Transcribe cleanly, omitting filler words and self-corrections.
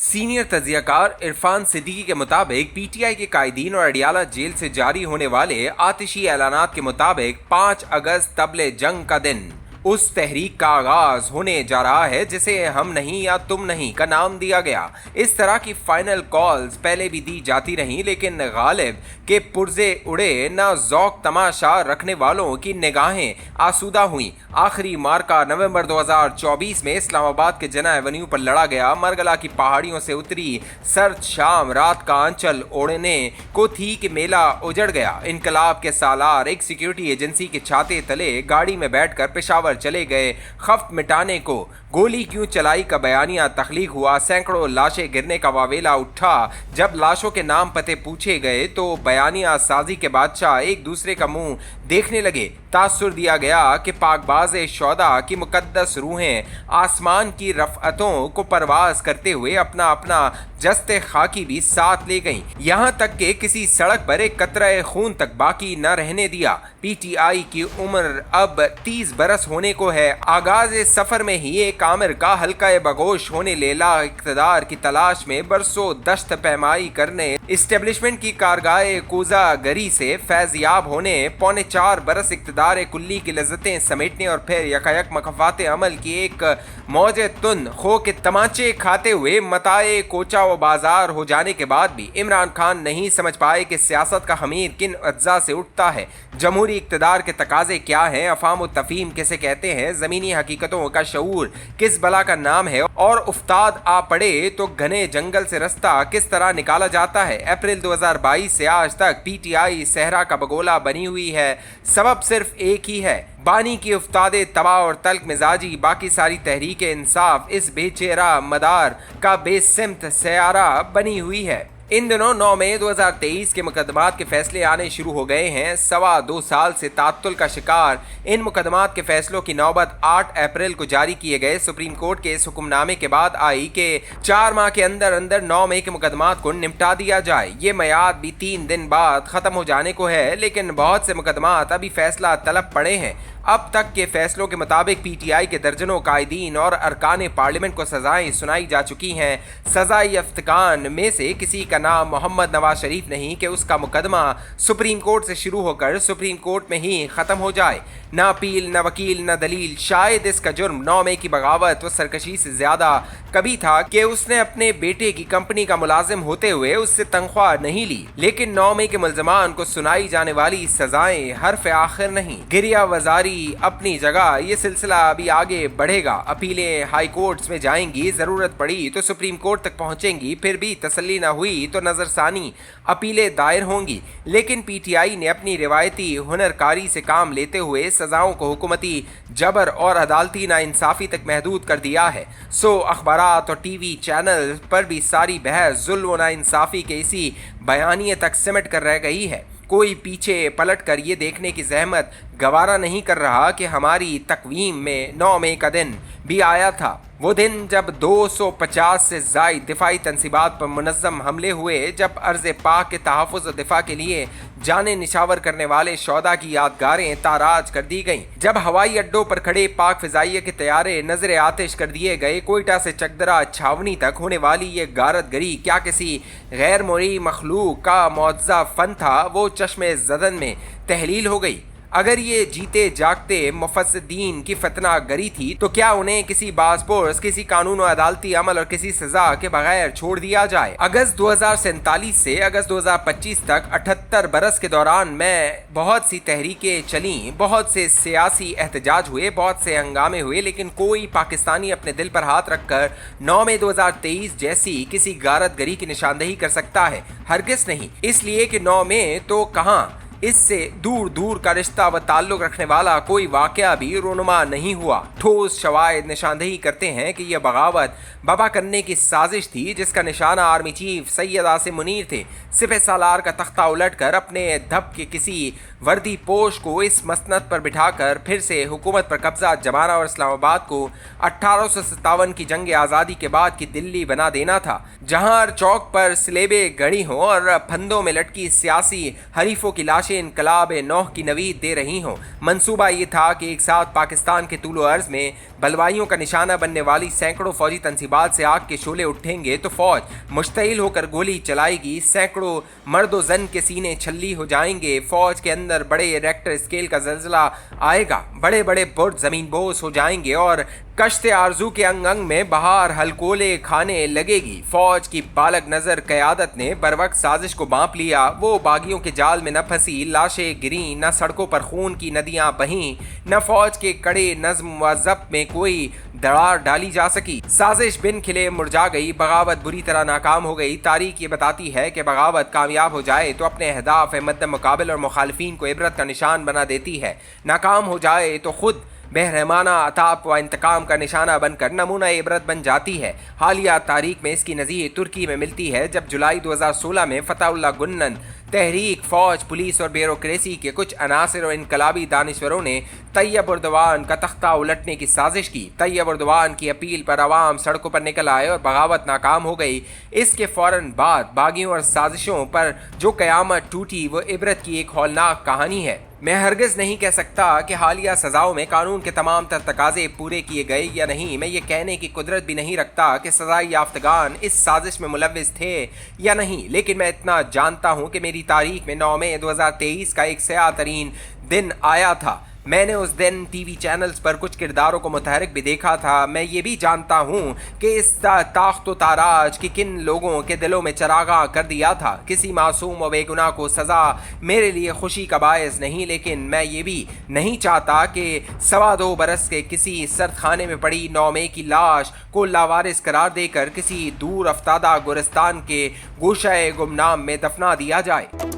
Senior तजियाकार Irfan Siddiqui के मुताबिक PTI के कायदीन और अडियाला जेल से जारी होने वाले आतिशी ऐलानात के मुताबिक 5 अगस्त तबले जंग का दिन उस तहरीक का आगाज होने जा रहा है जिसे हम नहीं या तुम नहीं का नाम दिया गया। इस तरह की फाइनल कॉल्स पहले भी दी जाती रहीं, लेकिन गालिब के पुर्जे उड़े न ज़ौक तमाशा रखने वालों की निगाहें आसूदा हुईं। आखिरी मार्का नवंबर 2024 में इस्लामाबाद के जना एवेन्यू पर लड़ा गया। मरगला की पहाड़ियों से उतरी सर्द शाम रात का आंचल ओढ़ने को थी कि मेला उजड़ गया। इनकलाब के सालार एक सिक्योरिटी एजेंसी के छाते तले गाड़ी में बैठकर पेशावर चले गए। खफ्त मिटाने को गोली क्यों चलाई का बयानिया तख्लीक हुआ। सैकड़ों लाशें गिरने का वावेला उठा। जब लाशों के नाम पते पूछे गए तो बयानिया साजी के बादशाह एक दूसरे का मुंह देखने लगे। तासुर दिया गया कि पाकबाज शौदा की मुकद्दस रूहें आसमान की रफ़अतों को परवाज करते हुए अपना अपना जस्ते खाकी भी साथ ले गईं। यहाँ तक कि किसी सड़क पर एक कतरा खून तक बाकी न रहने दिया। पीटीआई की उम्र अब 30 बरस होने को है। आगाज सफर में ही एक आमिर का हल्का बगोश होने लेला इक़्तिदार की तलाश में बरसों दश्त पैमाई करने इस्टेब्लिशमेंट की कारगाह कोजा गरी से फैज़याब होने, पौने 4 बरस इक़्तिदार कुल्ली की लज्जतें समेटने और फिर यकायक मकफ़ात अमल की एक मौजे तुन खो के तमाचे खाते हुए मताए कोचा व बाजार हो जाने के बाद भी इमरान खान नहीं समझ पाए कि सियासत का हमीर किन अज्जा से उठता है, जमहूरी इक़्तिदार के तकाजे क्या हैं, अफ़ाम व तफ़हीम किसे कहते हैं, ज़मीनी हकीकतों का शऊर किस बला का नाम है और उफ्ताद आ पड़े तो घने जंगल से रास्ता किस तरह निकाला जाता है। अप्रैल 2022 से आज तक पीटीआई सहरा का बगोला बनी हुई है। सबब सिर्फ एक ही है, बानी की उफ्तादे तबाह और तल्ख मिजाजी। बाकी सारी तहरीक इंसाफ इस बेचेरा मदार का बेसिमत सयारा बनी हुई है। इन दिनों 9 मई 2023 के मुकदमात के फैसले आने शुरू हो गए हैं। 2.25 साल से तात्तुल का शिकार इन मुकदमात के फैसलों की नौबत 8 अप्रैल को जारी किए गए सुप्रीम कोर्ट के इस हुक्मनामे के बाद आई कि 4 माह के अंदर अंदर 9 मई के मुकदमात को निपटा दिया जाए। ये मियाद भी 3 दिन बाद ख़त्म हो जाने को है, लेकिन बहुत से मुकदमात अभी फैसला तलब पड़े हैं। अब तक के फैसलों के मुताबिक पीटीआई के दर्जनों कायदीन और अरकान पार्लियामेंट को सजाएं सुनाई जा चुकी हैं। सजा याफ्तगान में से किसी का नाम मोहम्मद नवाज शरीफ नहीं कि उसका मुकदमा सुप्रीम कोर्ट से शुरू होकर सुप्रीम कोर्ट में ही ख़त्म हो जाए। ना अपील, न वकील, न दलील। शायद इसका जुर्म 9 मई की बगावत व सरकशी से ज़्यादा कभी था कि उसने अपने बेटे की कंपनी का मुलाजिम होते हुए उससे तनख्वाह नहीं ली। लेकिन 9 मई के मुल्ज़मान को सुनाई जाने वाली सजाएं हरफ आखिर नहीं। गिरिया वजारी अपनी जगह, ये सिलसिला अभी आगे बढ़ेगा। अपीलें हाई कोर्ट्स में जाएंगी, ज़रूरत पड़ी तो सुप्रीम कोर्ट तक पहुंचेंगी, फिर भी तसल्ली न हुई तो नज़रसानी अपीलें दायर होंगी। लेकिन पीटीआई ने अपनी रिवायती हुनरकारी से काम लेते हुए सजाओं को हुकूमती जबर और अदालती नाइंसाफ़ी तक महदूद कर दिया है। सो अखबारात और टीवी चैनल पर भी सारी बहस जुल्म व नाइंसाफ़ी के इसी बयानिए तक सिमट कर रह गई है। कोई पीछे पलट कर ये देखने की जहमत गवारा नहीं कर रहा कि हमारी तकवीम में 9 मई का दिन भी आया था। वो दिन जब 250 से ज़ायद दिफाई तनसीबात पर मुनज़्ज़म हमले हुए, जब अर्ज़ पाक के तहफ़्फ़ुज़ और दिफा के लिए जाने निशावर करने वाले शौदा की यादगारें ताराज कर दी गईं, जब हवाई अड्डों पर खड़े पाक फ़िज़ाइया के तैयारे नजर आतिश कर दिए गए। कोयटा से चकदरा छावनी तक होने वाली ये गारतगरी क्या किसी गैर मोरी मखलूक का मुअज़्ज़ा फ़न था? वो चश्मे ज़दन में तहलील हो गई। अगर ये जीते जागते मुफस्सिदीन की फतना गरी थी तो क्या उन्हें किसी बाज़पोर्स, किसी कानून और अदालती अमल और किसी सज़ा के बगैर छोड़ दिया जाए? अगस्त 2047 से अगस्त 2025 तक 78 बरस के दौरान में बहुत सी तहरीकें चलीं, बहुत से सियासी एहतजाज हुए, बहुत से हंगामे हुए, लेकिन कोई पाकिस्तानी अपने दिल पर हाथ रखकर 9 मई 2023 जैसी किसी गारतगरी की निशानदेही कर सकता है? हरगिज़ नहीं। इसलिए कि 9 मई तो कहाँ, इससे दूर दूर का रिश्ता व ताल्लुक़ रखने वाला कोई वाक़या भी रोनुमा नहीं हुआ। ठोस शवाहिद निशानदेही करते हैं कि यह बगावत बबा करने की साजिश थी, जिसका निशाना आर्मी चीफ सैयद आसिम मुनीर थे। सिपह सालार का तख्ता उलट कर अपने धब के किसी वर्दी पोश को इस मसनद पर बिठाकर फिर से हुकूमत पर कब्जा जमाना और इस्लामाबाद को 1857 की जंग आज़ादी के बाद की दिल्ली बना देना था, जहाँ हर चौक पर स्लेबे गड़ी हों और फंदों में लटकी सियासी हरीफों की लाशें इनकलाब नौह की नवीद दे रही हों। मंसूबा ये था कि एक साथ पाकिस्तान के तूलो अर्ज में बलवाइयों का निशाना बनने वाली सैकड़ों फौजी तनसीबात से आग के शोले उठेंगे तो फौज मुश्तइल होकर गोली चलाएगी, सैकड़ों मर्द व जन के सीने छल्ली हो जाएंगे, फौज के अंदर बड़े रेक्टर स्केल का जल्जला आएगा, बड़े बड़े बुर्ज ज़मीन बोस हो जाएंगे और कश्ते आरजू के अंग अंग में बहार हलकोले खाने लगेगी। फौज की बालक नजर क़यादत ने बर वक्त साजिश को बांप लिया। वो बागियों के जाल में न फंसी, लाशें गिरी, न सड़कों पर खून की नदियां बहीं, न फौज के कड़े नज्म व ज़ब्त में कोई दरार डाली जा सकी। साजिश बिन खिले मुरझा गई, बगावत बुरी तरह नाकाम हो गई। तारीख ये बताती है कि बगावत कामयाब हो जाए तो अपने अहदाफ मद्द मुकाबिल और मुखालिफिन को इबरत का निशान बना देती है, नाकाम हो जाए तो खुद बेरहमाना अताप व इंतकाम का निशाना बनकर नमूना इबरत बन जाती है। हालिया तारीख में इसकी नज़ीर तुर्की में मिलती है, जब जुलाई 2016 में फतहुल्लाह गुलन तहरीक, फौज, पुलिस और ब्यूरोक्रेसी के कुछ अनासिर और इनकलाबी दानिश्वरों ने तैयब उर्दवान का तख्ता उलटने की साजिश की। तैयब उर्दवान की अपील पर अवाम सड़कों पर निकल आए और बगावत नाकाम हो गई। इसके फ़ौरन बाद बागियों और साजिशों पर जो क़यामत टूटी वो इबरत की एक हौलनाक कहानी है। मैं हरगिज़ नहीं कह सकता कि हालिया सज़ाओं में कानून के तमाम तर तकाज़े पूरे किए गए या नहीं। मैं ये कहने की कुदरत भी नहीं रखता कि सज़ाई याफ्तगान इस साजिश में मुलव्विस थे या नहीं, लेकिन मैं इतना जानता हूँ कि मेरी तारीख में 9 मई 2023 का एक सयाह तरीन दिन आया था। मैंने उस दिन टीवी चैनल्स पर कुछ किरदारों को मुतहरिक भी देखा था। मैं ये भी जानता हूँ कि इस ताख्त व ताराज की किन लोगों के दिलों में चरागा कर दिया था। किसी मासूम व बेगुनाह को सज़ा मेरे लिए खुशी का बायस नहीं, लेकिन मैं ये भी नहीं चाहता कि 2.25 बरस के किसी सर्द खाने में पड़ी 9 मई की लाश को लावारिस करार देकर किसी दूर अफ्तादा गुलिस्तान के गोशाए गुमनाम में दफना दिया जाए।